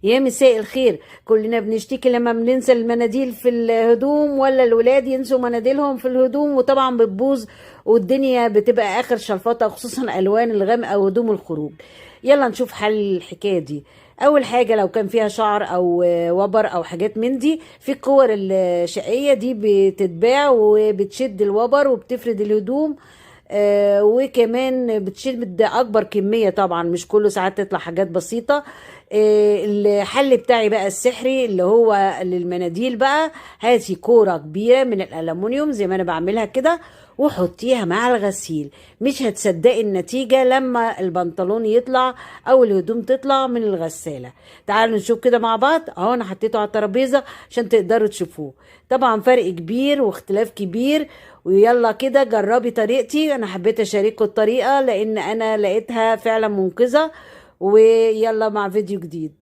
يا مساء الخير. كلنا بنشتكي لما بننسى المناديل في الهدوم، ولا الولاد ينسوا مناديلهم في الهدوم وطبعا بتبوظ والدنيا بتبقى اخر شلفطة، خصوصا الوان الغامقة وهدوم الخروج. يلا نشوف حل الحكاية دي. اول حاجة، لو كان فيها شعر او وبر او حاجات من دي، في الكور الشقية دي بتتباع وبتشد الوبر وبتفرد الهدوم. وكمان بتشيل اكبر كميه، طبعا مش كله، ساعات تطلع حاجات بسيطه. الحل بتاعي بقى السحري اللي هو للمناديل بقى، هاتي كوره كبيره من الالومنيوم زي ما انا بعملها كده، وحطيها مع الغسيل. مش هتصدقي النتيجة لما البنطلون يطلع او الهدوم تطلع من الغسالة. تعالوا نشوف كده مع بعض اهو. انا حطيته على الترابيزة عشان تقدروا تشوفوه. طبعا فرق كبير واختلاف كبير. ويلا كده جربي طريقتي، انا حبيت اشارككم الطريقة لان انا لقيتها فعلا منقذة. ويلا مع فيديو جديد.